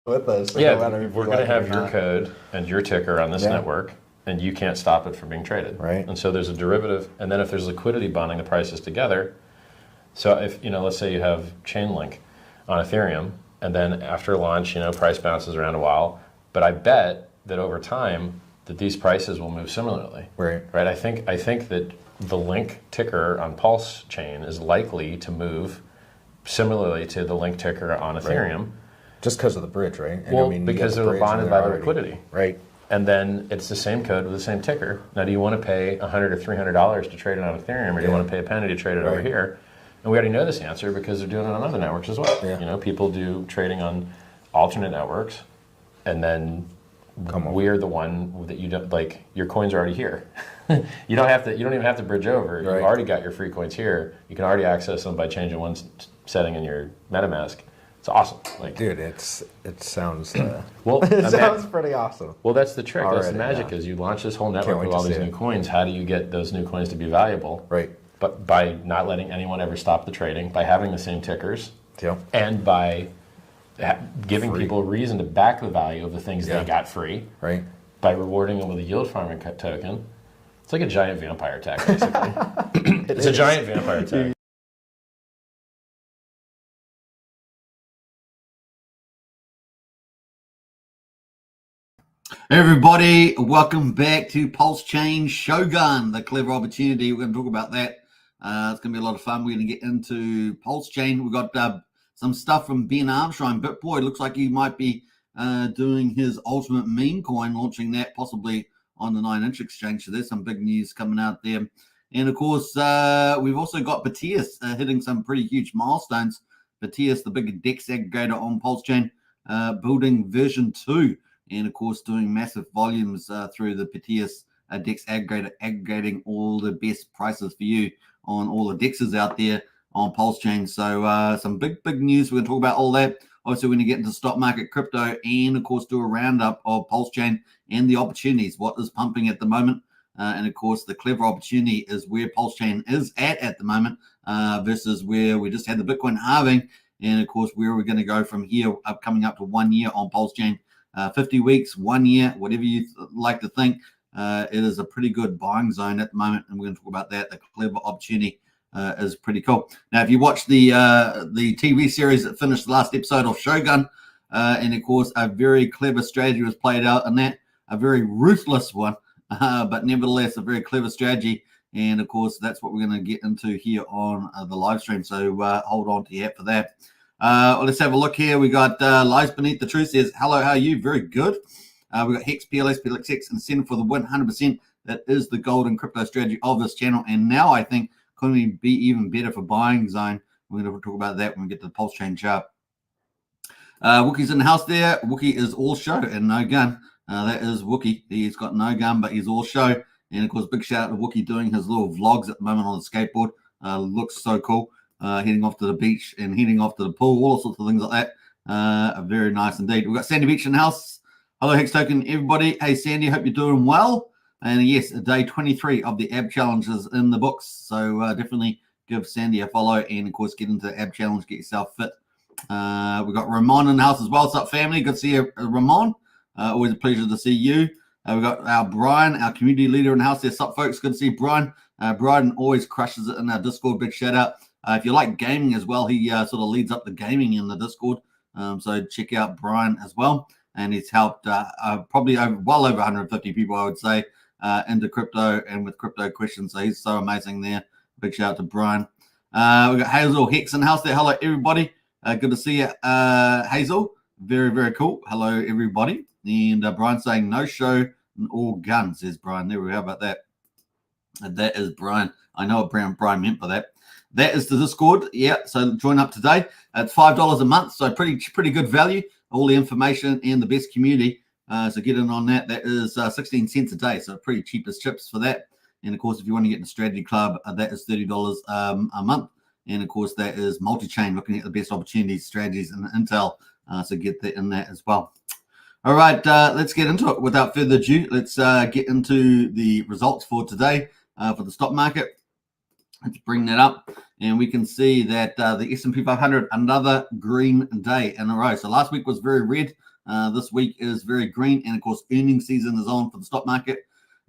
with us. So yeah, we're going to have your code and your ticker on this network, and you can't stop it from being traded. Right. And so there's a derivative, and then if there's liquidity bonding the prices together, so if, let's say you have Chainlink on Ethereum, and then after launch, price bounces around a while, but I bet that over time that these prices will move similarly. Right. I think that the Link ticker on Pulsechain is likely to move similarly to the Link ticker on Ethereum. Right. Just because of the bridge, right? And well, because they're bonded by the liquidity. Right. And then it's the same code with the same ticker. Now, do you want to pay $100 or $300 to trade it on Ethereum, or do you want to pay a penny to trade it over here? And we already know this answer because they're doing it on other networks as well. Yeah. People do trading on alternate networks, and then we're the one that you don't like. Your coins are already here. You don't even have to bridge over. Right. You've already got your free coins here. You can already access them by changing one setting in your MetaMask. It's awesome. Dude, it sounds it sounds pretty awesome. Well, that's the trick. That's the magic. Is you launch this whole network with all these new coins. How do you get those new coins to be valuable? Right. But by not letting anyone ever stop the trading, by having the same tickers, and by giving people a reason to back the value of the things they got free, right? By rewarding them with a yield farming token. It's like a giant vampire attack, basically. It's a giant vampire attack. Hey everybody, welcome back to Pulsechain Shogun, the clever opportunity. We're going to talk about that. It's going to be a lot of fun. We're going to get into Pulsechain. We've got some stuff from Ben Armstrong. BitBoy looks like he might be doing his ultimate meme coin, launching that possibly on the 9-inch exchange. So there's some big news coming out there. And of course, we've also got Batias hitting some pretty huge milestones. Batias, the big DEX aggregator on Pulsechain, building version 2. And of course, doing massive volumes through the Batias DEX aggregator, aggregating all the best prices for you on all the DEXs out there on Pulsechain. So some big news. We're going to talk about all that. Obviously, we're going to get into stock market, crypto, and of course, do a roundup of Pulsechain and the opportunities. What is pumping at the moment? And of course, the clever opportunity is where Pulsechain is at the moment versus where we just had the Bitcoin halving. And of course, where we're going to go from here, coming up to 1 year on Pulsechain. 50 weeks, 1 year, whatever you like to think. It is a pretty good buying zone at the moment, and we're going to talk about that. The clever opportunity is pretty cool. Now, if you watch the TV series that finished the last episode of Shogun, and of course, a very clever strategy was played out in that, a very ruthless one, but nevertheless, a very clever strategy. And of course, that's what we're going to get into here on the live stream. So hold on to your hat for that. Well, let's have a look here. We got Lies Beneath the Truth says, hello, how are you? Very good. We got Hex, PLS, PLXX, and Center for the Win, 100%. That is the golden crypto strategy of this channel. And now I think couldn't be even better for buying zone. We're going to talk about that when we get to the Pulsechain chart. Wookie's in the house there. Wookie is all show and no gun. That is Wookie. He's got no gun, but he's all show. And of course, big shout out to Wookie doing his little vlogs at the moment on the skateboard. Looks so cool. Heading off to the beach and heading off to the pool, all sorts of things like that. Very nice indeed. We've got Sandy Beach in the house. Hello, Hex Token, everybody. Hey, Sandy, hope you're doing well. And yes, day 23 of the AB Challenge is in the books. So definitely give Sandy a follow and, of course, get into the AB Challenge, get yourself fit. We've got Ramon in the house as well. What's up, family? Good to see you, Ramon. Always a pleasure to see you. We've got our Brian, our community leader in the house there. What's up, folks? Good to see Brian. Brian always crushes it in our Discord. Big shout out. If you like gaming as well, he sort of leads up the gaming in the Discord. So check out Brian as well. And he's helped probably well over 150 people, I would say, into crypto and with crypto questions. So he's so amazing there. Big shout out to Brian. We've got Hazel Hex in the house there. Hello, everybody. Good to see you, Hazel. Very, very cool. Hello, everybody. And Brian saying no show and all guns, says Brian. There we go. How about that? That is Brian. I know what Brian meant by that. That is the Discord. Yeah, so join up today. It's $5 a month, so pretty good value. All the information and the best community. So get in on that. That is 16 cents a day, so pretty cheap as chips for that. And of course, if you want to get in the strategy club, that is $30 a month. And of course, that is multi-chain, looking at the best opportunities, strategies, and intel. So get that in that as well. All right, let's get into it. Without further ado, let's get into the results for today for the stock market. Let's bring that up, and we can see that the S&P 500, another green day in a row. So last week was very red. This week is very green, and of course, earnings season is on for the stock market.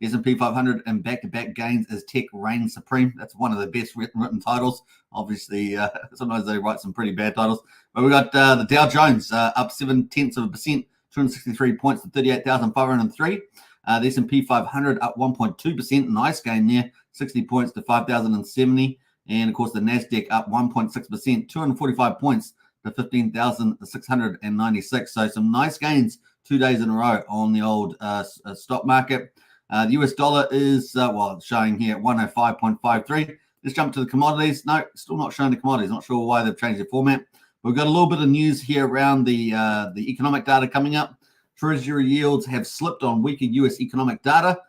S&P 500 and back-to-back gains as tech reigns supreme. That's one of the best written titles. Obviously, sometimes they write some pretty bad titles. But we got the Dow Jones up 0.7%, 263 points to 38,503. The S&P 500 up 1.2%, nice gain there, 60 points to 5,070. And of course, the Nasdaq up 1.6%, 245 points to 15,696. So some nice gains 2 days in a row on the old stock market. The US dollar is, showing here at 105.53. Let's jump to the commodities. No, still not showing the commodities. Not sure why they've changed their format. We've got a little bit of news here around the economic data coming up. Treasury yields have slipped on weaker U.S. economic data.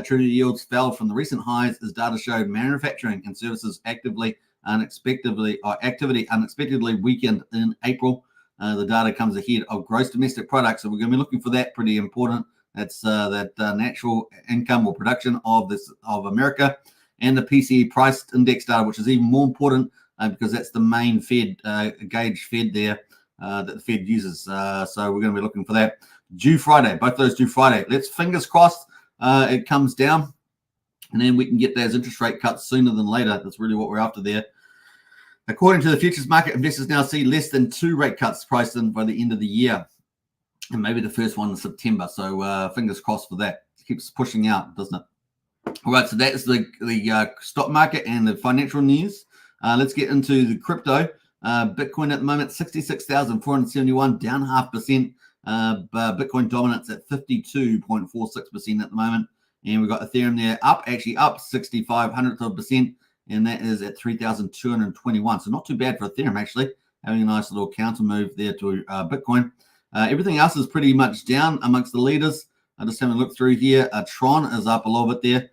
Treasury yields fell from the recent highs as data showed manufacturing and services activity unexpectedly weakened in April. The data comes ahead of gross domestic product, so we're going to be looking for that. Pretty important. That's that natural income or production of America, and the PCE price index data, which is even more important because that's the main Fed gauge there that the Fed uses. So we're going to be looking for that. Due Friday, both of those due Friday. Let's fingers crossed it comes down, and then we can get those interest rate cuts sooner than later. That's really what we're after there. According to the futures market, investors now see less than 2 rate cuts priced in by the end of the year, and maybe the first one in September. So fingers crossed for that. It keeps pushing out, doesn't it? All right, so that is the stock market and the financial news. Let's get into the crypto. Bitcoin at the moment, 66,471, down 0.5%. Bitcoin dominance at 52.46% at the moment. And we've got Ethereum there up 0.65%, and that is at 3,221. So not too bad for Ethereum, actually, having a nice little counter move there to Bitcoin. Everything else is pretty much down amongst the leaders. I'm just having a look through here. Tron is up a little bit there.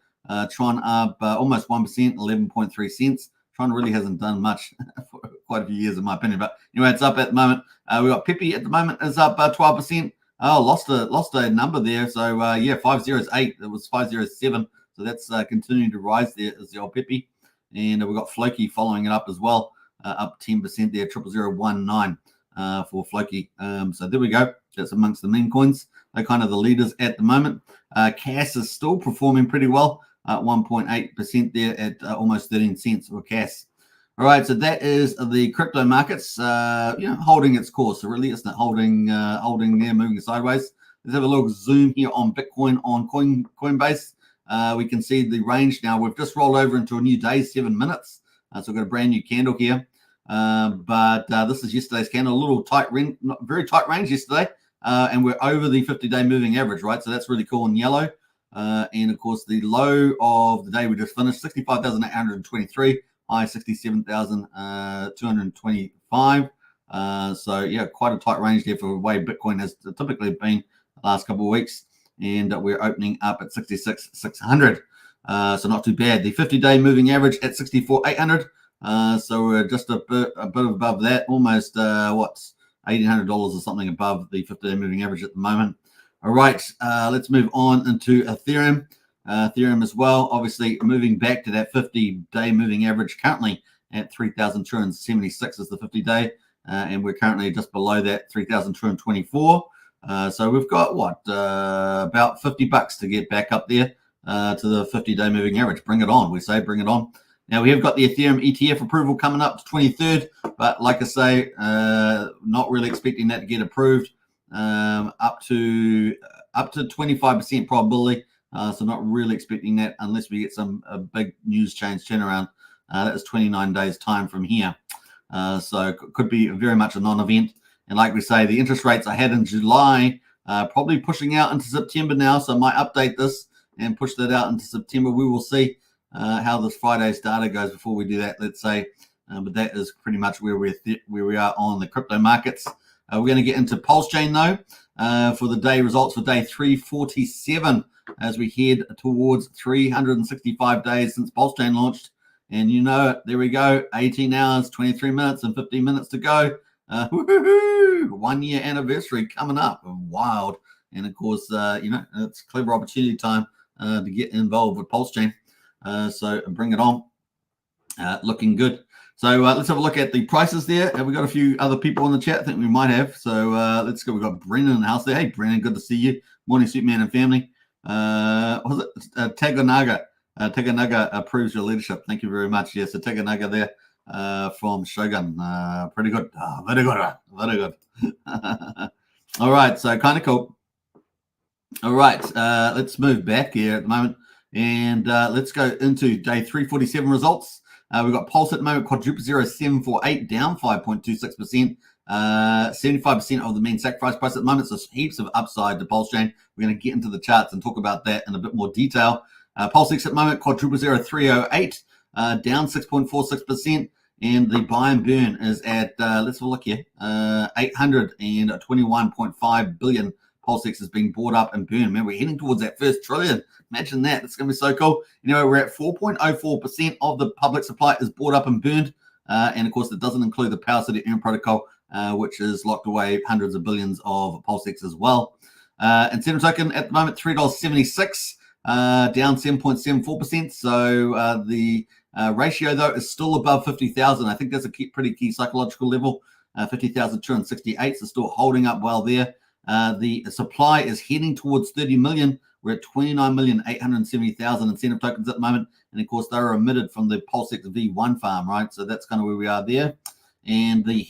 Tron up almost 1%, 11.3 cents. Tron really hasn't done much for quite a few years, in my opinion. But anyway, it's up at the moment. We got Pepe at the moment is up 12%. Oh, lost a number there. So 508. It was 507. So that's continuing to rise there as the old Pepe. And we've got Floki following it up as well, up 10% there, 00019 for Floki. So there we go. That's amongst the meme coins. They're kind of the leaders at the moment. CAS is still performing pretty well. 1.8% there at almost 13 cents for CAS. All right, so that is the crypto markets, holding its course. So really, it's not holding there, moving sideways. Let's have a little zoom here on Bitcoin on Coinbase. We can see the range now. We've just rolled over into a new day, 7 minutes. So we've got a brand new candle here. But this is yesterday's candle, a little tight range, very tight range yesterday. And we're over the 50-day moving average, right? So that's really cool in yellow. And of course, the low of the day we just finished, 65,823, high 67,225. So yeah, quite a tight range there for the way Bitcoin has typically been the last couple of weeks. And we're opening up at 66,600. So not too bad. The 50-day moving average at 64,800. So we're just a bit above that, almost $1,800 or something above the 50-day moving average at the moment. All right, let's move on into Ethereum. Ethereum as well, obviously moving back to that 50-day moving average, currently at 3,276 is the 50-day, and we're currently just below that, 3,224. So we've got about $50 to get back up there to the 50-day moving average. Bring it on, we say, bring it on. Now we have got the Ethereum ETF approval coming up to 23rd, but like I say, not really expecting that to get approved. Up to 25% probability. So not really expecting that unless we get some big news change turnaround. That is 29 days time from here. So could be very much a non-event. And like we say, the interest rates I had in July, probably pushing out into September now. So I might update this and push that out into September. We will see how this Friday's data goes before we do that, let's say. But that is pretty much where we are on the crypto markets. We're going to get into Pulsechain though for the day results for day 347 as we head towards 365 days since Pulsechain launched. And you know it, there we go, 18 hours, 23 minutes and 15 minutes to go. Woohoo! 1 year anniversary coming up. Wild. And of course, it's clever opportunity time to get involved with Pulsechain. So bring it on. Looking good. So let's have a look at the prices there. Have we got a few other people in the chat? I think we might have. So let's go. We've got Brennan in the house there. Hey, Brennan, good to see you. Morning, Superman and family. Was it Taganaga? Taganaga approves your leadership. Thank you very much. Yes, so Taganaga there from Shogun. Pretty good. Oh, very good. Very good. All right, so kind of cool. All right, let's move back here at the moment. And let's go into day 347 results. We've got Pulse at the moment, quadruple 0748, down 5.26%. 75% of the main sacrifice price at the moment. So heaps of upside to Pulsechain. We're going to get into the charts and talk about that in a bit more detail. Pulsex at the moment, quadruple 0308, down 6.46%. And the buy and burn is at, let's have a look here, 821.5 billion. Pulsex is being bought up and burned. Man, we're heading towards that first trillion. Imagine that. It's going to be so cool. Anyway, we're at 4.04% of the public supply is bought up and burned. And of course, it doesn't include the Power City Earn protocol, which is locked away hundreds of billions of Pulsex as well. Incentive token at the moment, $3.76, down 7.74%. So the ratio, though, is still above 50,000. I think that's a pretty key psychological level. 50,268, so still holding up well there. The supply is heading towards 30 million. We're at 29,870,000 incentive tokens at the moment. And of course, they're emitted from the Pulsex V1 farm, right? So that's kind of where we are there. And the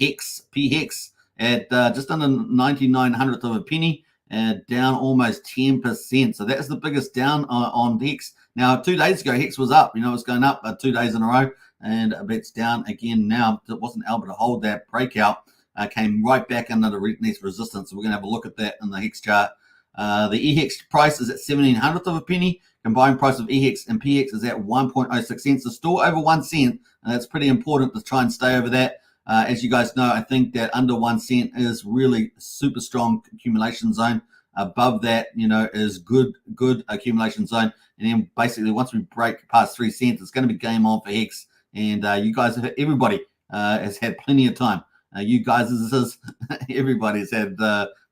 P-Hex at just under 99/100th of a penny, down almost 10%. So that's the biggest down on Hex. Now, 2 days ago, Hex was up. You know, it's going up 2 days in a row. And it's down again now. It wasn't able to hold that breakout. Came right back under the next resistance. So we're going to have a look at that in the Hex chart. The EHEX price is at 17/100th of a penny. Combined price of EHEX and PX is at 1.06 cents. So still over 1 cent. And that's pretty important to try and stay over that. As you guys know, I think that under 1 cent is really super strong accumulation zone. Above that, you know, is good accumulation zone. And then basically once we break past 3 cents, it's going to be game on for Hex. And you guys, everybody has had plenty of time. You guys, everybody's had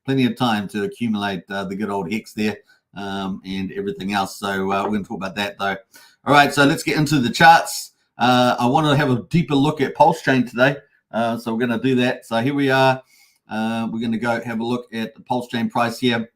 plenty of time to accumulate the good old Hex there and everything else. So we're going to talk about that, though. All right, so let's get into the charts. I want to have a deeper look at Pulsechain today. So we're going to do that. So here we are. We're going to go have a look at the Pulsechain price here.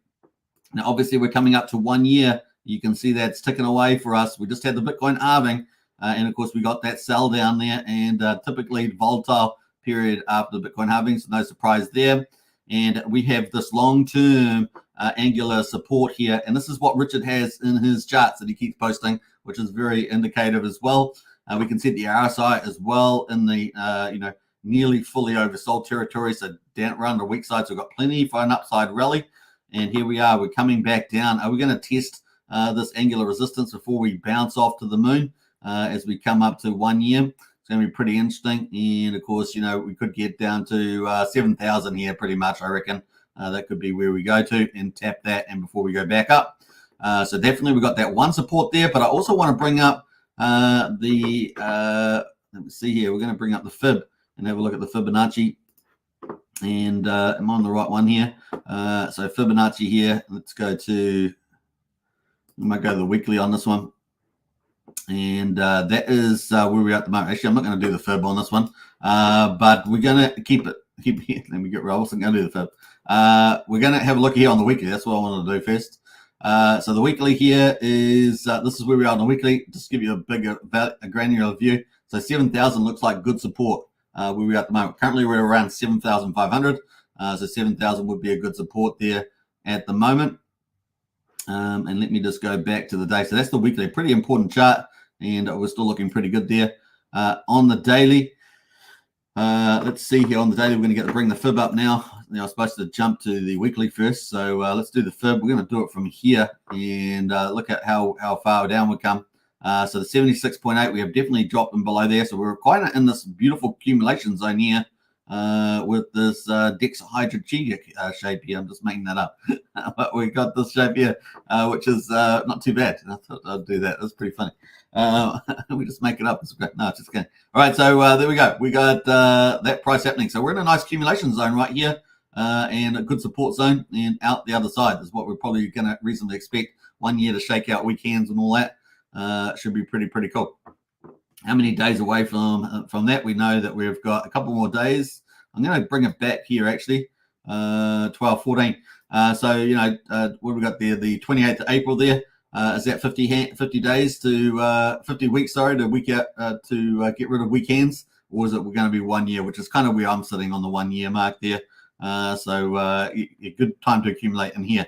Now, obviously, we're coming up to 1 year. You can see that's ticking away for us. We just had the Bitcoin halving. And, of course, we got that sell down there. And typically volatile period after the Bitcoin halving. So no surprise there. And we have this long-term angular support here. And this is what Richard has in his charts that he keeps posting, which is very indicative as well. We can see the RSI as well in the, nearly fully oversold territory. So down around the weak side, so we've got plenty for an upside rally. And here we are. We're coming back down. Are we going to test this angular resistance before we bounce off to the moon as we come up to 1 year? It's going to be pretty interesting. And, of course, you know, we could get down to 7,000 here pretty much, I reckon. That could be where we go to and tap that and before we go back up. So definitely we got that one support there. But I also want to bring up let me see here. We're going to bring up the fib and have a look at the Fibonacci. And I'm on the right one here. So Fibonacci here. Let's go to, we might go to the weekly on this one. And that is where we're at the moment. Actually, I'm not going to do the fib on this one, but we're going to keep it here. Let me get rid. I wasn't going to do the fib. We're going to have a look here on the weekly. That's what I wanted to do first. So the weekly here is, this is where we are on the weekly. Just give you a bigger, a granular view. So 7,000 looks like good support where we are at the moment. Currently, we're around 7,500. So 7,000 would be a good support there at the moment. And let me just go back to the day. So that's the weekly, pretty important chart. And we're still looking pretty good there. On the daily, let's see here on the daily, we're going to get to bring the fib up now. I was supposed to jump to the weekly first. So let's do the fib. We're going to do it from here and look at how far down we come. So the 76.8, we have definitely dropped them below there. So we're quite in this beautiful accumulation zone here with this dexahydrochidic shape here. I'm just making that up. But we got this shape here, which is not too bad. I thought I'd do that. That's pretty funny. We just make it up. It's great. No, just kidding. All right, so there we go. We got that price happening. So we're in a nice accumulation zone right here and a good support zone. And out the other side is what we're probably going to reasonably expect. 1 year to shake out weekends and all that. Should be pretty cool. how many days away from that? We know that we've got a couple more days. I'm going to bring it back here actually, 12, 14. So, what we got there, the 28th of April there. Is that 50 days to 50 weeks, sorry, to week out to get rid of weekends? Or is it going to be 1 year, which is kind of where I'm sitting on the 1 year mark there. So a good time to accumulate in here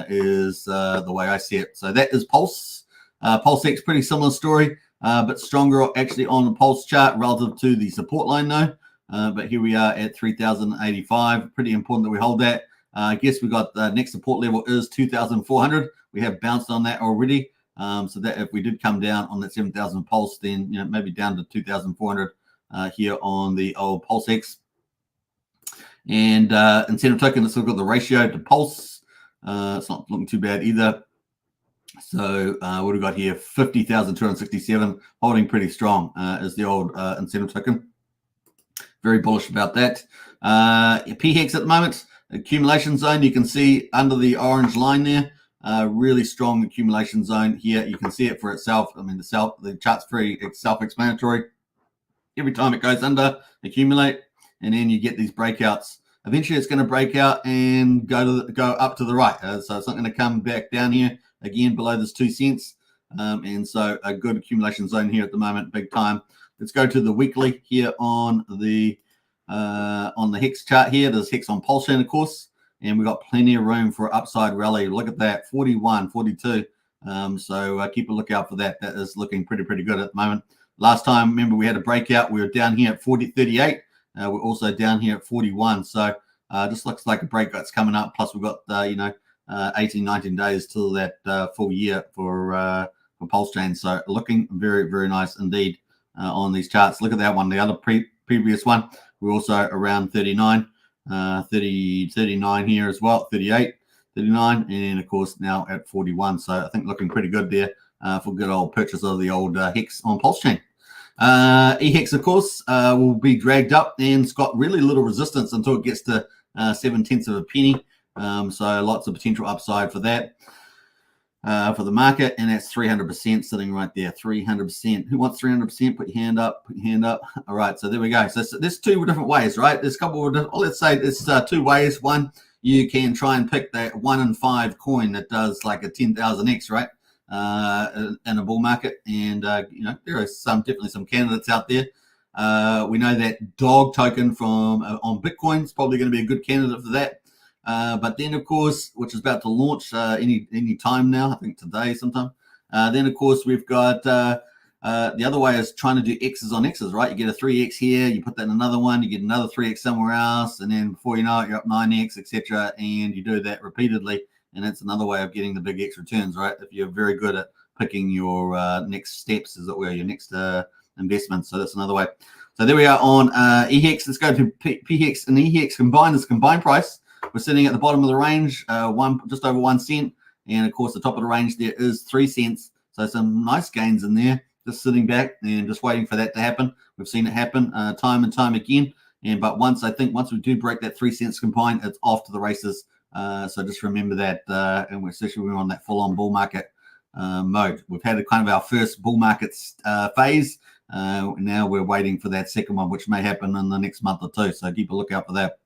is the way I see it. So that is Pulse. PulseX, pretty similar story, but stronger actually on the Pulse chart relative to the support line though. But here we are at 3,085. Pretty important that we hold that. I guess we got the next support level is 2,400. We have bounced on that already. So that if we did come down on that 7,000 Pulse, then maybe down to 2,400 here on the old PulseX. And incentive token, let's look at the ratio to Pulse. It's not looking too bad either. So what do we got here? 50,267, holding pretty strong is the old incentive token. Very bullish about that. PHEX at the moment, accumulation zone. You can see under the orange line there, really strong accumulation zone here. You can see it for itself. I mean, the chart's very self-explanatory. Every time it goes under, accumulate, and then you get these breakouts. Eventually, it's going to break out and go up to the right. So it's not going to come back down here again below this 2 cents. And so a good accumulation zone here at the moment, big time. Let's go to the weekly here on the Hex chart here. There's Hex on Pulsechain, of course, and we've got plenty of room for upside rally. Look at that, 41, 42. So keep a lookout for that. That is looking pretty good at the moment. Last time, remember, we had a breakout. We were down here at 38. We're also down here at 41. So just looks like a breakout's coming up. Plus, we've got 18, 19 days till that full year for Pulsechain. So looking very nice indeed on these charts. Look at that one. The other previous one, we're also around 39, 39 here as well, 38, 39, and of course now at 41. So I think looking pretty good there for good old purchase of the old Hex on Pulsechain. EHEX, of course, will be dragged up, and it's got really little resistance until it gets to 0.7 of a penny. So lots of potential upside for that, for the market, and that's 300% sitting right there. 300%. Who wants 300%? Put your hand up. Put your hand up. All right. So there we go. So there's two different ways, right? There's a couple of different, let's say there's 2 ways. One, you can try and pick that 1 in 5 coin that does like a 10,000x, right? In a bull market, and there are definitely some candidates out there. We know that dog token from on Bitcoin is probably going to be a good candidate for that. But then, of course, which is about to launch any time now, I think today sometime. Then, of course, we've got the other way is trying to do X's on X's, right? You get a 3X here, you put that in another one, you get another 3X somewhere else, and then before you know it, you're up 9X, etc. And you do that repeatedly. And that's another way of getting the big X returns, right? If you're very good at picking your next steps, as it were, your next investments. So that's another way. So there we are on EHEX. Let's go to PHEX and EHEX combined. This combined price, we're sitting at the bottom of the range, just over 1 cent. And of course, the top of the range there is 3 cents. So some nice gains in there, just sitting back and just waiting for that to happen. We've seen it happen time and time again. But once we do break that 3 cents combined, it's off to the races. So just remember that, and especially when we're on that full-on bull market mode. We've had kind of our first bull market phase. Now we're waiting for that second one, which may happen in the next month or two. So keep a lookout for that.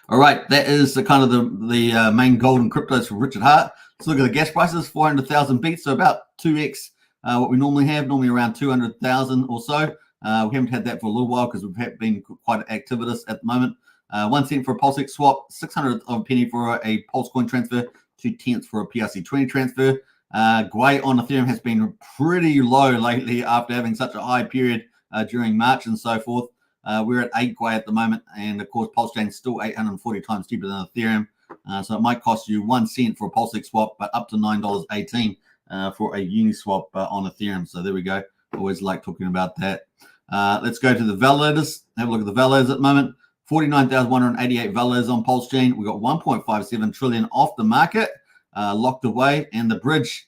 All right, that is the kind of the main gold and cryptos from Richard Hart. Let's look at the gas prices. 400,000 beats, so about 2x what we normally have. Normally around 200,000 or so. We haven't had that for a little while because we've been quite activist at the moment. 1 cent for a Pulsex swap, 600 of a penny for a Pulse coin transfer, 2/10 for a PRC20 transfer. Gwei on Ethereum has been pretty low lately after having such a high period during March and so forth. We're at 8 Gwei at the moment, and of course Pulsechain is still 840 times cheaper than Ethereum. So it might cost you 1 cent for a Pulsex swap, but up to $9.18 for a Uniswap on Ethereum. So there we go. Always like talking about that. Let's go to the validators. Have a look at the validators at the moment. 49,188 validators on Pulsechain. We've got 1.57 trillion off the market, locked away. And the bridge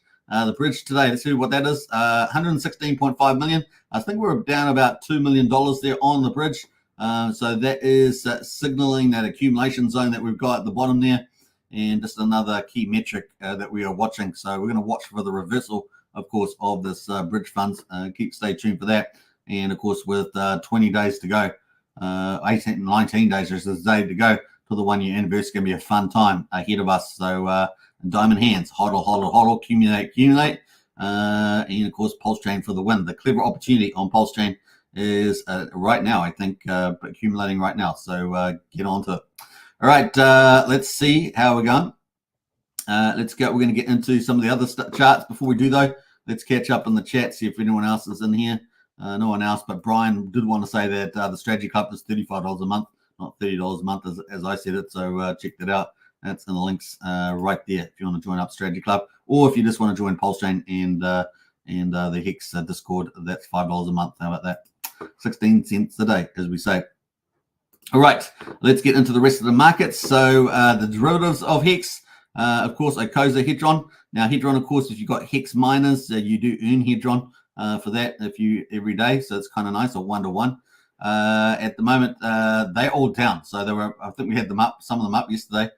today, let's see what that is. 116.5 million. I think we're down about $2 million there on the bridge. So that is signaling that accumulation zone that we've got at the bottom there. And just another key metric that we are watching. So we're going to watch for the reversal of course, of this bridge funds. Stay tuned for that. And of course, with 20 days to go, 19 days, there's a day to go to the 1 year anniversary. It's going to be a fun time ahead of us. So diamond hands, hodl, accumulate. And of course, Pulsechain for the win. The clever opportunity on Pulsechain is right now, I think, accumulating right now. So get on to it. All right, let's see how we're going. Let's go. We're going to get into some of the other charts. Before we do, though, let's catch up in the chat, see if anyone else is in here. No one else, but Brian did want to say that the Strategy Club is $35 a month, not $30 a month, as I said it. So check that out. That's in the links right there if you want to join up Strategy Club, or if you just want to join Pulsechain and the Hex Discord, that's $5 a month. How about that? 16 cents a day, as we say. All right, let's get into the rest of the markets. So the derivatives of Hex, of course, Icosa, Hedron. Now, Hedron, of course, if you've got Hex miners, you do earn Hedron for that every day. So it's kind of nice, a 1-to-1. At the moment, they're all down. So I think we had them up, some of them up yesterday.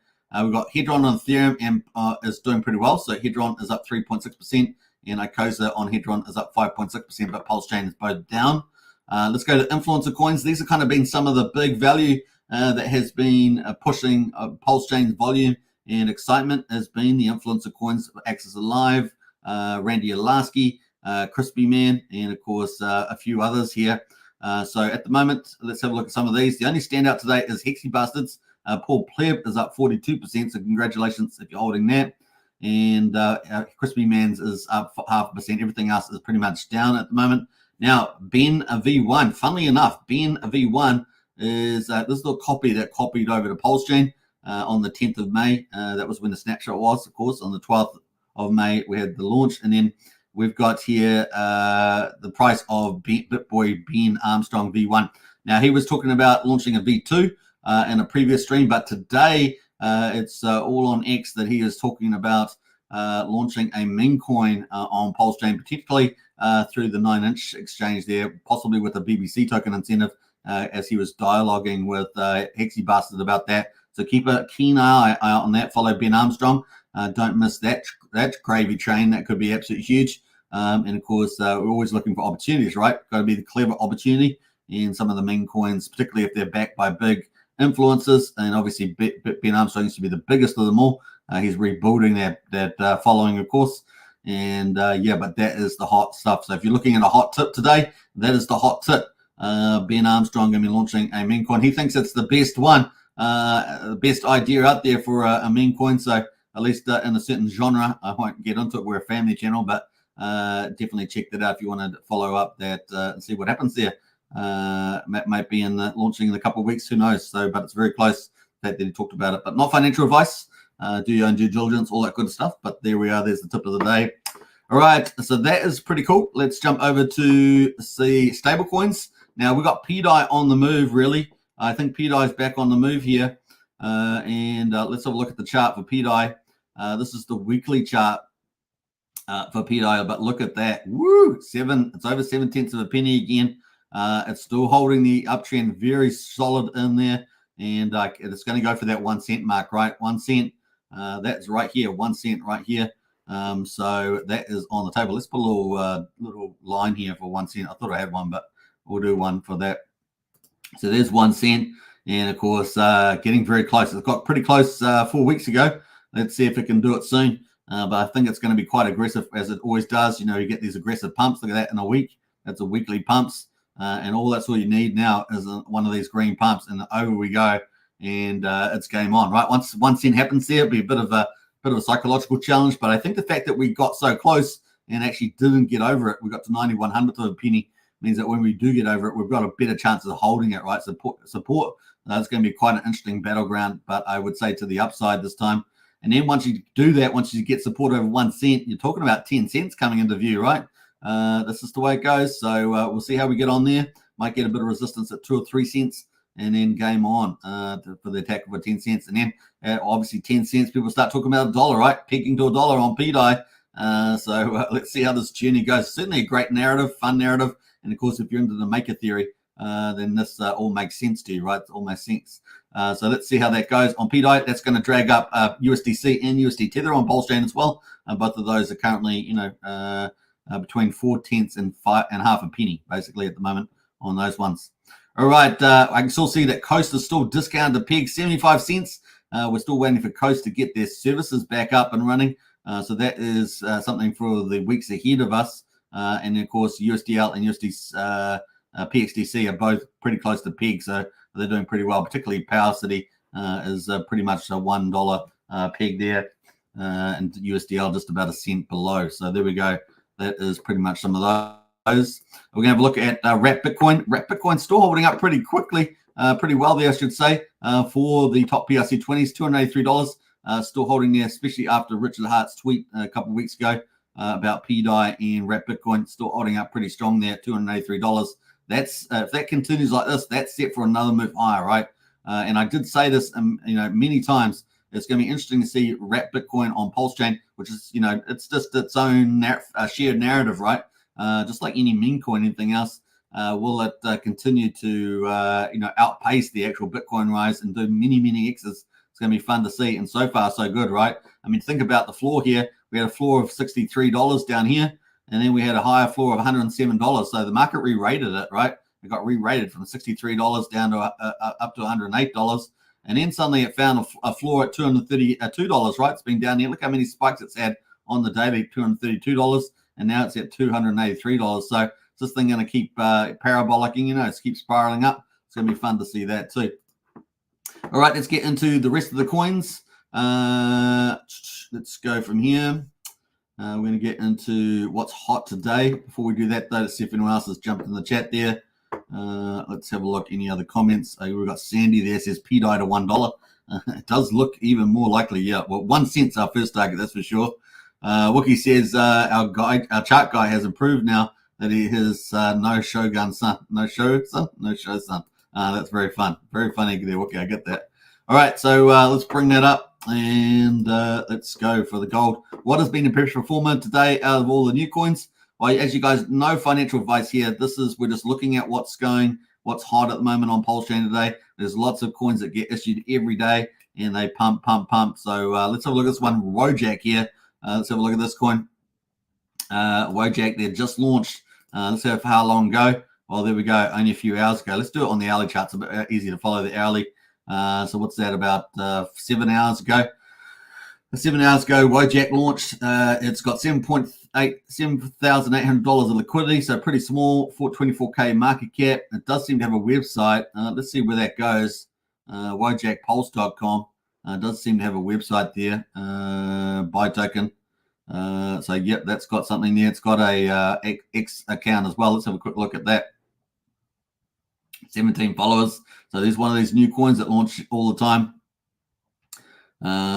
We've got Hedron on Ethereum and is doing pretty well. So Hedron is up 3.6%, and Icosa on Hedron is up 5.6%, but Pulsechain is both down. Let's go to influencer coins. These have kind of been some of the big value that has been pushing Pulsechain's volume and excitement has been the influencer coins, Access Alive, Randy Alaski, Crispy Man, and of course a few others here. So at the moment, let's have a look at some of these. The only standout today is Hexy Bastards. Paul Pleb is up 42%, so congratulations if you're holding that. And Crispy Man's is up 0.5%. Everything else is pretty much down at the moment. Now, Ben V1, funnily enough, Ben V1 is this little copy that copied over to Pulsechain on the 10th of May. That was when the snapshot was, of course. On the 12th of May, we had the launch. And then we've got here the price of BitBoy Ben Armstrong V1. Now, he was talking about launching a V2 in a previous stream, but today it's all on X that he is talking about launching a meme coin on Pulsechain, particularly through the 9-inch exchange there, possibly with a BBC token incentive, as he was dialoguing with Hexy Bastard about that. So keep a keen eye out on that. Follow Ben Armstrong. Don't miss that gravy train. That could be absolutely huge. And of course, we're always looking for opportunities, right? Got to be the clever opportunity. And some of the meme coins, particularly if they're backed by big influencers, and obviously Ben Armstrong used to be the biggest of them all. He's rebuilding that following, of course. And yeah, but that is the hot stuff. So if you're looking at a hot tip today, that is the hot tip. Ben Armstrong going to be launching a meme coin. He thinks it's the best one, the best idea out there for a meme coin. So at least in a certain genre, I won't get into it. We're a family channel, but definitely check that out if you want to follow up that and see what happens there. Might be in launching in a couple of weeks. Who knows? So, but it's very close that he talked about it. But not financial advice. Do your own due diligence, all that good stuff. But there we are. There's the tip of the day. All right. So that is pretty cool. Let's jump over to see stable coins. Now we've got PDI on the move, really. I think PDI is back on the move here. And let's have a look at the chart for PDI. This is the weekly chart for PDI, but look at that. Woo! It's over 7/10 of a penny again. It's still holding the uptrend very solid in there. And it's going to go for that 1 cent mark, right? 1 cent. That's right here, 1 cent right here. So that is on the table. Let's put a little line here for 1 cent. I thought I had one, but we'll do one for that. So there's 1 cent. And of course, getting very close. It got pretty close 4 weeks ago. Let's see if it can do it soon. But I think it's going to be quite aggressive, as it always does. You know, you get these aggressive pumps. Look at that in a week. That's a weekly pumps. And all that's all you need now is one of these green pumps, and over we go. And it's game on, right? Once 1 cent happens there, it'll be a bit of a psychological challenge. But I think the fact that we got so close and actually didn't get over it, we got to 91/100th of a penny, means that when we do get over it, we've got a better chance of holding it, right? Support. That's going to be quite an interesting battleground, but I would say to the upside this time. And then once you do that, once you get support over 1 cent, you're talking about 10 cents coming into view, right? This is the way it goes. So we'll see how we get on there. Might get a bit of resistance at 2 or 3 cents, and then game on for the attack of 10 cents. And then obviously 10 cents, people start talking about $1, right? Peaking to $1 on PDI. So let's see how this journey goes. Certainly a great narrative, fun narrative. And of course, if you're into the maker theory, then this all makes sense to you, right? It all makes sense. So let's see how that goes. On PDI, that's going to drag up USDC and USD Tether on Pulsechain as well. Both of those are currently, between 4/10 and 5.5 a penny, basically, at the moment on those ones. All right, I can still see that Coast is still discounted to peg 75 cents. We're still waiting for Coast to get their services back up and running. So that is something for the weeks ahead of us. And of course, USDL and PXDC are both pretty close to peg, so they're doing pretty well. Particularly Power City is pretty much a $1 peg there, and USDL just about a cent below. So there we go. That is pretty much some of those. We're going to have a look at Wrap Bitcoin. Wrap Bitcoin still holding up pretty quickly, pretty well there, I should say, for the top PRC20s, $283. Still holding there, especially after Richard Hart's tweet a couple of weeks ago about PDI and Wrap Bitcoin. Still holding up pretty strong there at $283. That's if that continues like this, that's set for another move higher, right? And I did say this, many times. It's going to be interesting to see Wrap Bitcoin on Pulsechain, which is, it's just its own shared narrative, right? Just like any meme coin, anything else. Will it continue to, outpace the actual Bitcoin rise and do many, many X's? It's going to be fun to see. And so far, so good, right? I mean, think about the floor here. We had a floor of $63 down here, and then we had a higher floor of $107. So the market re-rated it, right? It got re-rated from $63 down to up to $108. And then suddenly it found a floor at $232, right? It's been down here. Look how many spikes it's had on the daily, $232, and now it's at $283. So this thing going to keep parabolicking, it's keep spiraling up. It's going to be fun to see that too. All right, let's get into the rest of the coins. Let's go from here. We're going to get into what's hot today. Before we do that, though, let's see if anyone else has jumped in the chat there. Let's have a look. Any other comments? We've got Sandy there, says PDI to $1. It does look even more likely, yeah. Well, 1 cent's our first target, that's for sure. Wookie says our chart guy has improved now that he has no Shogun son. No show son? No show son. That's very fun. Very funny there, Wookie. I get that. All right, so let's bring that up and let's go for the gold. What has been the best performer today out of all the new coins? Well, as you guys know, financial advice here. We're just looking at what's hot at the moment on Pulsechain today. There's lots of coins that get issued every day, and they pump. So let's have a look at this one, Wojak here. Let's have a look at this coin. Wojak, they just launched. Let's see how long ago. Well, there we go, only a few hours ago. Let's do it on the hourly charts. It's a bit easier to follow the hourly. So what's that, about 7 hours ago? 7 hours ago, Wojak launched. It's got $7,800 of liquidity, so pretty small, 24K market cap. It does seem to have a website. Let's see where that goes. WojakPulse.com does seem to have a website there. Buy token. So, yep, that's got something there. It's got a X account as well. Let's have a quick look at that. 17 followers. So there's one of these new coins that launch all the time.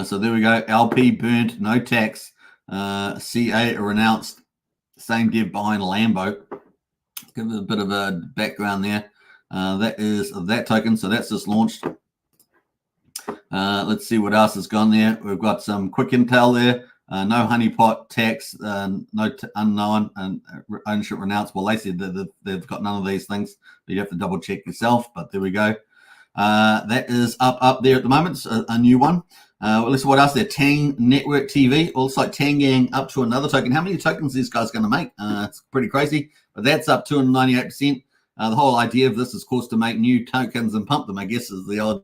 So there we go. LP burnt, no tax. CA are announced. Same dev behind Lambo. Give it a bit of a background there. That is that token. So that's just launched. Let's see what else has gone there. We've got some quick intel there. No honeypot tax, no unknown and ownership renounced. Well, they said that they've got none of these things, but you have to double check yourself. But there we go. That is up there at the moment. It's a new one. Let's see what else there. Tang Network TV. Also like Tangang up to another token. How many tokens these guys going to make? It's pretty crazy, but that's up 298%. The whole idea of this is, of course, to make new tokens and pump them, I guess, is the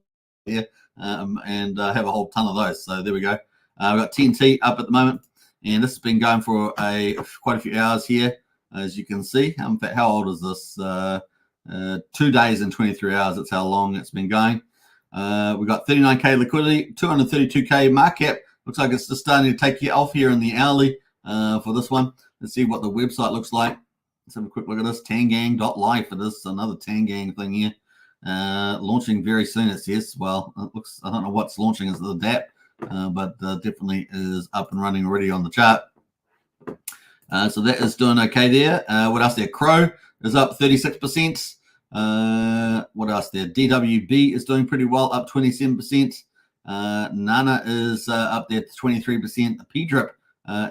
idea, and have a whole ton of those. So there we go. We've got TNT up at the moment, and this has been going for quite a few hours here, as you can see. In fact, how old is this? 2 days and 23 hours. That's how long it's been going. We've got 39K liquidity, 232K market cap. Looks like it's just starting to take you off here in the hourly for this one. Let's see what the website looks like. Let's have a quick look at this. Tangang.life. It is another Tangang thing here. Launching very soon, it says. Well, it looks, I don't know what's launching as the DApp. But definitely is up and running already on the chart. So that is doing okay there. What else there? Crow is up 36%. What else there? DWB is doing pretty well, up 27%. Nana is up there to 23%. P-Drip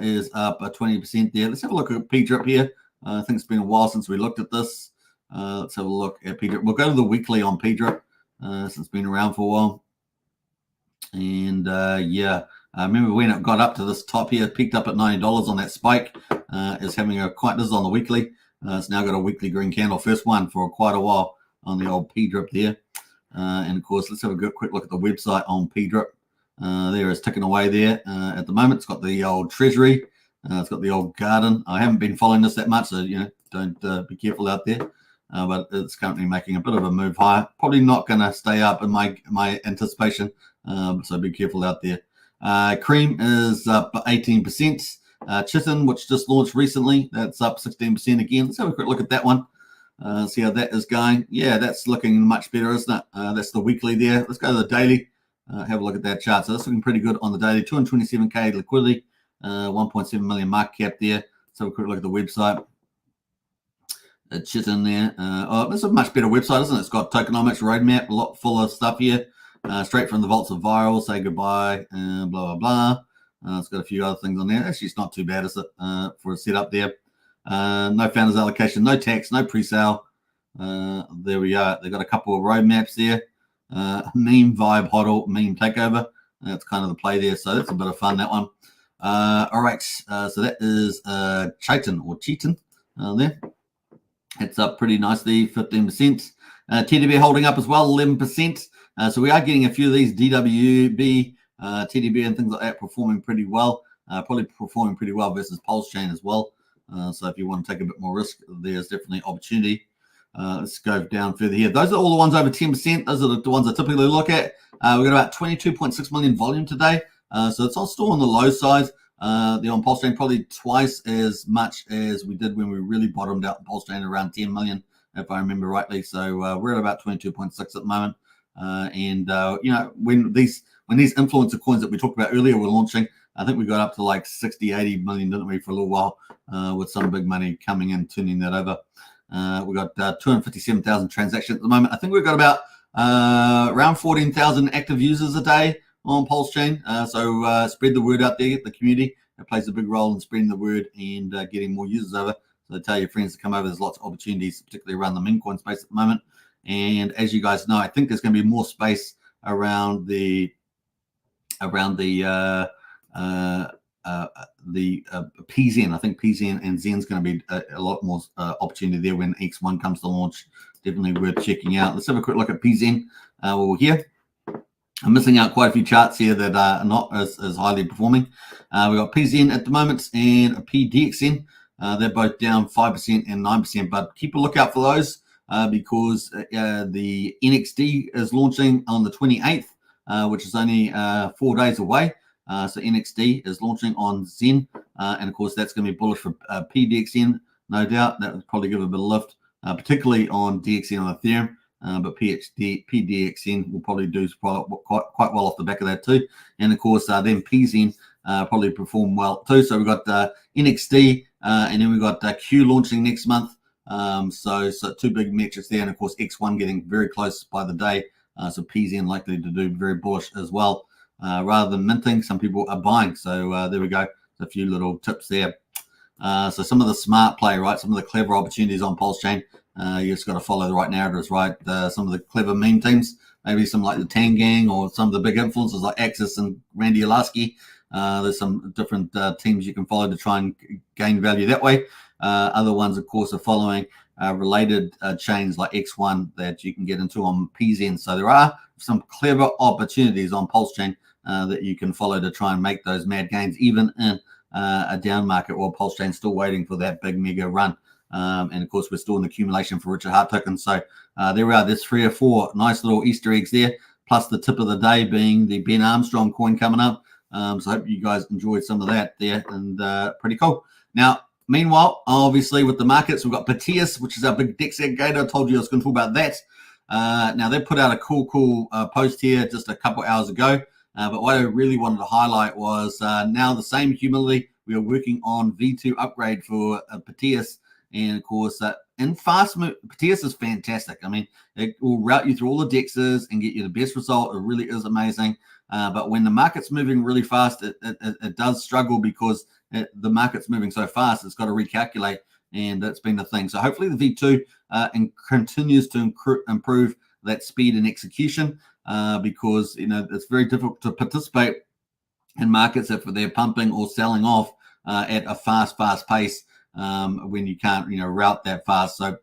is up 20% there. Let's have a look at P-Drip here. I think it's been a while since we looked at this. Let's have a look at PDRIP. We'll go to the weekly on PDRIP since it's been around for a while. And yeah, I remember when it got up to this top here, peaked up at $90 on that spike. It's having a quite, this is on the weekly. It's now got a weekly green candle, first one for quite a while on the old PDRIP there. And of course, let's have a good quick look at the website on PDRIP. There is ticking away there. At the moment, it's got the old treasury. It's got the old garden. I haven't been following this that much, so don't be careful out there. But it's currently making a bit of a move higher. Probably not going to stay up in my anticipation. So be careful out there. Cream is up 18%. Chitin, which just launched recently, that's up 16% again. Let's have a quick look at that one. See how that is going. Yeah, that's looking much better, isn't it? That's the weekly there. Let's go to the daily. Have a look at that chart. So that's looking pretty good on the daily. 227K liquidity, 1.7 million market cap there. Let's have a quick look at the website. Chitin there. It's a much better website, isn't it? It's got tokenomics, roadmap, a lot full of stuff here. Straight from the vaults of viral, say goodbye, blah, blah, blah. It's got a few other things on there. Actually, it's not too bad, is it, for a setup there. No founders allocation, no tax, no pre-sale. There we are. They've got a couple of roadmaps there. Meme vibe, hodl, meme takeover. That's kind of the play there. So that's a bit of fun, that one. All right. So that is Chitin or Cheatin there. It's up pretty nicely, 15%. TDB holding up as well, 11%. So we are getting a few of these DWB, TDB and things like that performing pretty well. Probably performing pretty well versus Pulsechain as well. So if you want to take a bit more risk, there's definitely opportunity. Let's go down further here. Those are all the ones over 10%. Those are the ones I typically look at. We've got about 22.6 million volume today. So it's still on the low side. The on Pulsechain probably twice as much as we did when we really bottomed out in Pulsechain, around 10 million, if I remember rightly. So we're at about 22.6 at the moment. When these influencer coins that we talked about earlier were launching, I think we got up to like 60, 80 million, didn't we, for a little while, with some big money coming in, turning that over. We got 257,000 transactions at the moment. I think we've got about around 14,000 active users a day on Pulsechain. So spread the word out there, get the community. It plays a big role in spreading the word and getting more users over. So tell your friends to come over. There's lots of opportunities, particularly around the meme coin space at the moment. And as you guys know, I think there's going to be more space around the PZen. I think PZen and Zen's going to be a lot more opportunity there when X1 comes to launch. Definitely worth checking out. Let's have a quick look at PZen while we're here. I'm missing out quite a few charts here that are not as highly performing. We've got PZen at the moment and a PDXN. They're both down 5% and 9%, but keep a lookout for those because the NXD is launching on the 28th, which is only 4 days away. So NXD is launching on Zen, and of course that's going to be bullish for PDXN, no doubt. That would probably give a bit of lift, particularly on DXN on Ethereum. But PDXN will probably do quite well off the back of that too. And of course, then PZen probably perform well too. So we've got NXD, and then we've got Q launching next month. So two big metrics there, and of course X1 getting very close by the day. So PZen likely to do very bullish as well. Rather than minting, some people are buying. So there we go. A few little tips there. So some of the smart play, right? Some of the clever opportunities on Pulsechain. You just got to follow the right narratives, right? Some of the clever meme teams, maybe some like the Tang Gang or some of the big influencers like Axis and Randy Olasky. There's some different teams you can follow to try and gain value that way. Other ones, of course, are following related chains like X1 that you can get into on PZen. So there are some clever opportunities on Pulsechain that you can follow to try and make those mad gains, even in a down market while Pulsechain's still waiting for that big mega run. And of course, we're still in accumulation for Richard Heart tokens. So there we are. There's 3 or 4 nice little Easter eggs there, plus the tip of the day being the Ben Armstrong coin coming up. So I hope you guys enjoyed some of that there, and pretty cool. Now, meanwhile, obviously with the markets, we've got Proteus, which is our big DEX aggregator. I told you I was going to talk about that. Now, they put out a cool post here just a couple hours ago. But what I really wanted to highlight was now the same humility. We are working on V2 upgrade for Proteus. And of course, in fast move, Proteus is fantastic. I mean, it will route you through all the DEXs and get you the best result. It really is amazing. But when the market's moving really fast, it does struggle because the market's moving so fast. It's got to recalculate and that's been the thing. So hopefully the V2 continues to improve that speed and execution, because it's very difficult to participate in markets if they're pumping or selling off at a fast pace when you can't route that fast. So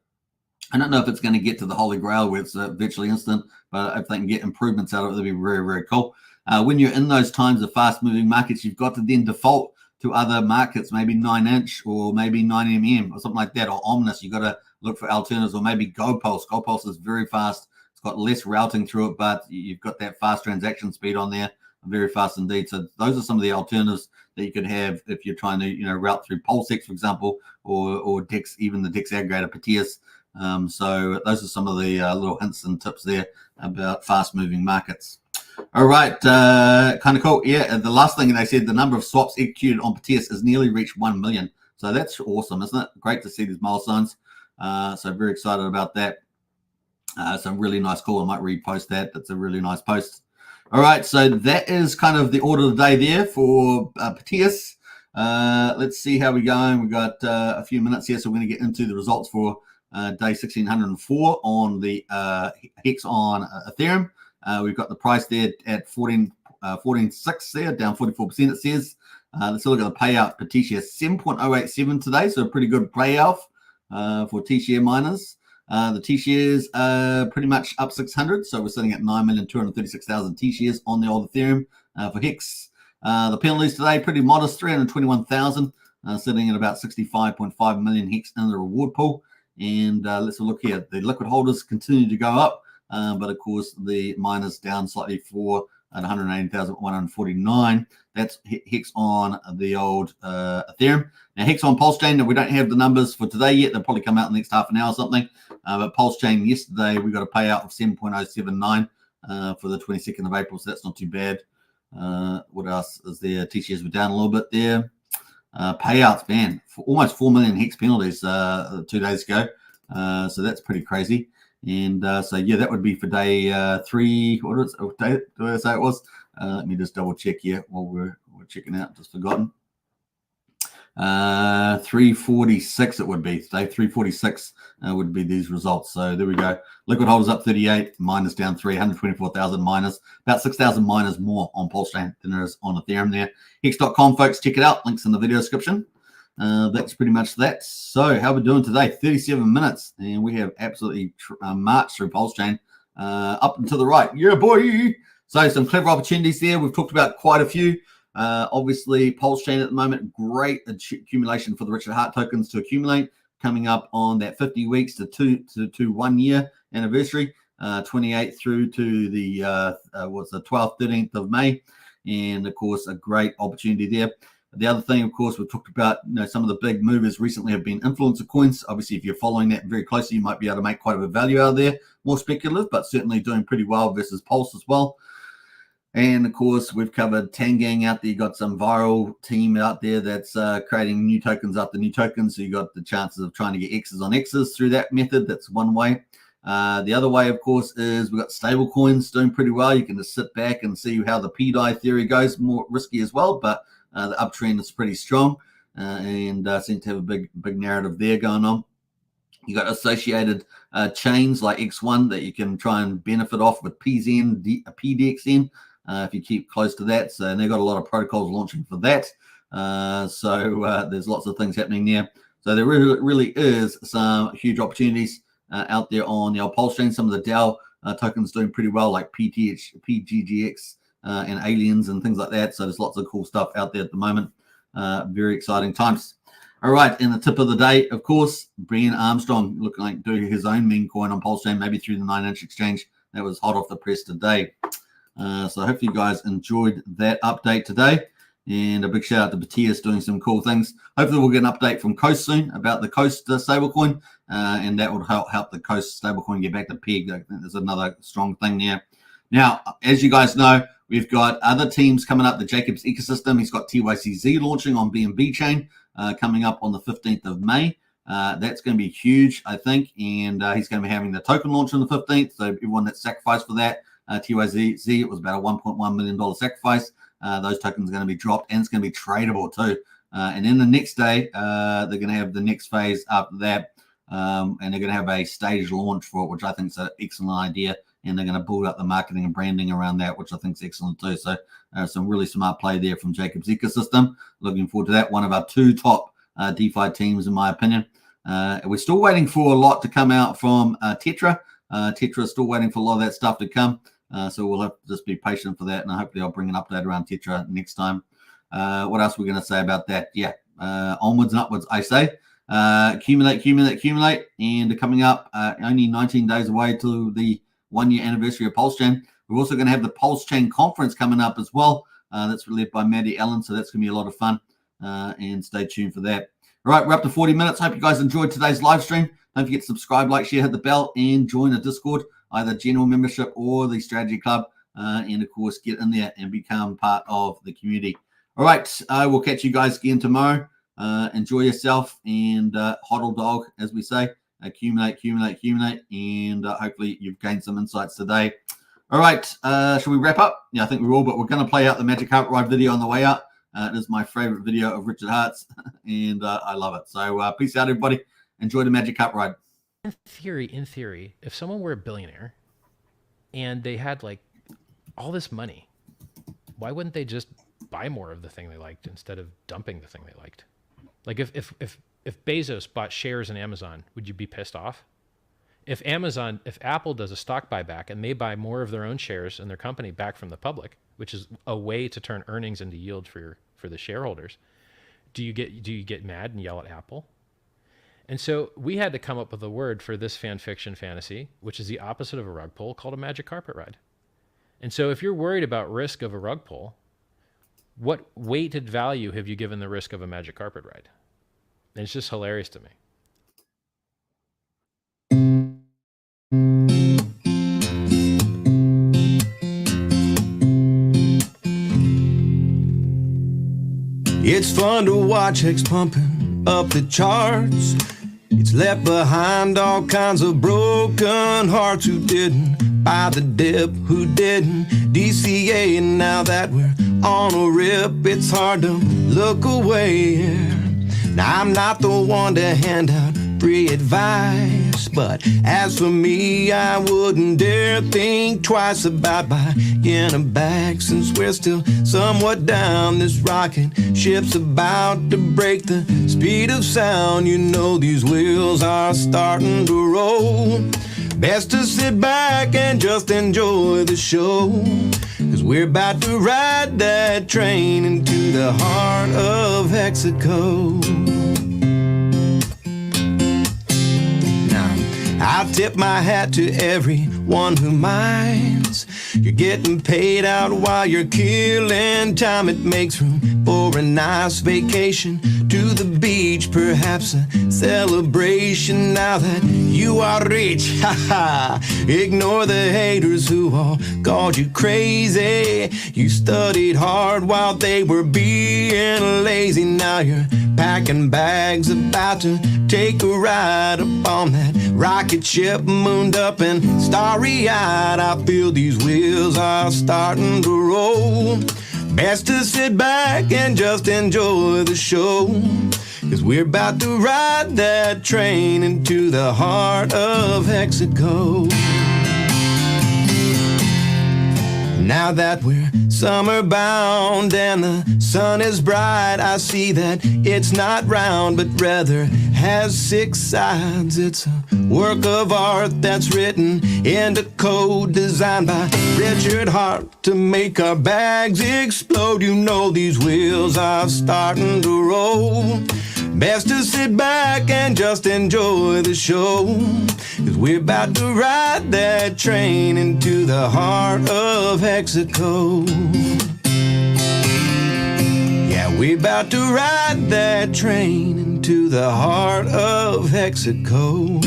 I don't know if it's going to get to the holy grail where it's virtually instant, but if they can get improvements out of it, that'd be very, very cool. When you're in those times of fast-moving markets, you've got to then default to other markets, maybe 9-inch or maybe 9mm or something like that, or Omnis. You've got to look for alternatives, or maybe GoPulse. GoPulse is very fast. It's got less routing through it, but you've got that fast transaction speed on there, very fast indeed. So those are some of the alternatives that you could have if you're trying to route through Pulsechain, for example, or Dex, even the Dex aggregator Proteus. So those are some of the little hints and tips there about fast-moving markets. All right, kind of cool. Yeah, the last thing they said, the number of swaps executed on Proteus has nearly reached 1 million. So that's awesome, isn't it? Great to see these milestones. So very excited about that. Some really nice call. I might repost that. That's a really nice post. All right, so that is kind of the order of the day there for Proteus. Let's see how we're going. We've got a few minutes here, so we're going to get into the results for day 1604 on the Hex on Ethereum. We've got the price there at 14.6 there, down 44% it says. Let's look at the payout for TSHare, 7.087 today, so a pretty good payout for TSHare miners. The T-shares are pretty much up 600, so we're sitting at 9,236,000 T-shares on the old Ethereum for Hex. The penalties today, pretty modest, 321,000, sitting at about 65.5 million Hex in the reward pool. And let's look here. The liquid holders continue to go up, but of course the miners down slightly for at 180,149. That's Hex on the old Ethereum. Now Hex on Pulsechain, we don't have the numbers for today yet. They'll probably come out in the next half an hour or something. But Pulsechain yesterday, we got a payout of 7.079 for the 22nd of April, so that's not too bad. What else is there? T-shares were down a little bit there. Payouts, man, for almost 4 million Hex penalties 2 days ago. So that's pretty crazy. And so, yeah, that would be for day 3. What day did I say it was? Let me just double check here while we're checking out. Just forgotten. 346 it would be. Day 346 would be these results. So there we go. Liquid holders up 38, miners down 3, 124,000 miners. About 6,000 miners more on Pulsechain than there is on Ethereum there. Hex.com, folks, check it out. Links in the video description. That's pretty much that. So how are we doing today? 37 minutes, and we have absolutely marched through Pulsechain up and to the right. Yeah, boy. So some clever opportunities there. We've talked about quite a few. Obviously, Pulsechain at the moment, great accumulation for the Richard Hart tokens to accumulate, coming up on that 50 weeks to 1 year anniversary, 28th through to the 12th, 13th of May, and of course a great opportunity there. The other thing, of course, we've talked about, some of the big movers recently have been influencer coins. Obviously, if you're following that very closely, you might be able to make quite a bit of value out of there. More speculative, but certainly doing pretty well versus Pulse as well. And of course, we've covered Tangang out there. You got some viral team out there that's creating new tokens after new tokens. So you got the chances of trying to get X's on X's through that method. That's one way. The other way, of course, is we've got stable coins doing pretty well. You can just sit back and see how the PDI theory goes. More risky as well, but the uptrend is pretty strong and seem to have a big narrative there going on. You got associated chains like X1 that you can try and benefit off with PZN, PDXN. If you keep close to that. So and they've got a lot of protocols launching for that. So there's lots of things happening there. So there really is some huge opportunities out there on the old Pulsechain. Some of the DAO tokens doing pretty well, like PGGX and Aliens and things like that. So there's lots of cool stuff out there at the moment. Very exciting times. All right, and the tip of the day, of course, Brian Armstrong looking like doing his own meme coin on Pulsechain, maybe through the 9-inch exchange. That was hot off the press today. So I hope you guys enjoyed that update today. And a big shout out to Proteus doing some cool things. Hopefully we'll get an update from Coast soon about the Coast stablecoin. And that would help the Coast stablecoin get back to peg. I think there's another strong thing there. Now, as you guys know, we've got other teams coming up. The Jacobs ecosystem. He's got TYCZ launching on BNB chain coming up on the 15th of May. That's going to be huge, I think. And he's going to be having the token launch on the 15th. So everyone that sacrificed for that, TYZ, it was about a $1.1 million sacrifice. Those tokens are going to be dropped, and it's going to be tradable too. And then the next day, they're going to have the next phase after that. And they're going to have a staged launch for it, which I think is an excellent idea. And they're going to build up the marketing and branding around that, which I think is excellent too. So some really smart play there from Jacob's ecosystem. Looking forward to that. One of our 2 top DeFi teams, in my opinion. We're still waiting for a lot to come out from Tetra. Tetra is still waiting for a lot of that stuff to come. So we'll have to just be patient for that. And hopefully I'll bring an update around Tetra next time. What else are we going to say about that? Yeah, onwards and upwards, I say. Accumulate. And they're coming up only 19 days away to the 1-year anniversary of Pulsechain. We're also going to have the Pulsechain conference coming up as well. That's led by Maddie Allen, so that's going to be a lot of fun. And stay tuned for that. All right, we're up to 40 minutes. Hope you guys enjoyed today's live stream. Don't forget to subscribe, like, share, hit the bell, and join the Discord, either general membership or the strategy club. And of course, get in there and become part of the community. All right, we'll catch you guys again tomorrow. Enjoy yourself and hodl dog, as we say. Accumulate, and hopefully you've gained some insights today. All right, shall we wrap up? Yeah, I think we will, but we're going to play out the Magic Carpet Ride video on the way out. It is my favorite video of Richard Hart's, and I love it. So peace out, everybody. Enjoy the Magic Carpet Ride. In theory, if someone were a billionaire and they had like all this money, why wouldn't they just buy more of the thing they liked instead of dumping the thing they liked? Like if Bezos bought shares in Amazon, would you be pissed off? If Apple does a stock buyback and they buy more of their own shares in their company back from the public, which is a way to turn earnings into yield for the shareholders, do you get mad and yell at Apple? And so we had to come up with a word for this fan fiction fantasy, which is the opposite of a rug pull, called a magic carpet ride. And so if you're worried about risk of a rug pull, what weighted value have you given the risk of a magic carpet ride? And it's just hilarious to me. It's fun to watch Hex pumping up the charts. It's left behind all kinds of broken hearts who didn't buy the dip, who didn't DCA. And now that we're on a rip, it's hard to look away. Now I'm not the one to hand out free advice, but as for me, I wouldn't dare think twice about buying a bag, since we're still somewhat down. This rocket ship's about to break the speed of sound. You know these wheels are starting to roll. Best to sit back and just enjoy the show, 'cause we're about to ride that train into the heart of Hexaco. I tip my hat to everyone who minds. You're getting paid out while you're killing time. It makes room for a nice vacation to the beach, perhaps a celebration now that you are rich. Ha ha! Ignore the haters who all called you crazy. You studied hard while they were being lazy. Now you're packing bags, about to take a ride up on that rocket ship, mooned up and starry-eyed. I feel these wheels are starting to roll. Best to sit back and just enjoy the show, 'cause we're about to ride that train into the heart of Hexaco. Now that we're summer bound and the sun is bright, I see that it's not round but rather has 6 sides. It's a work of art that's written into code, designed by Richard Hart to make our bags explode. You know these wheels are starting to roll. Best to sit back and just enjoy the show, 'cause we're about to ride that train into the heart of Hexaco. Yeah, we're about to ride that train into the heart of Hexaco.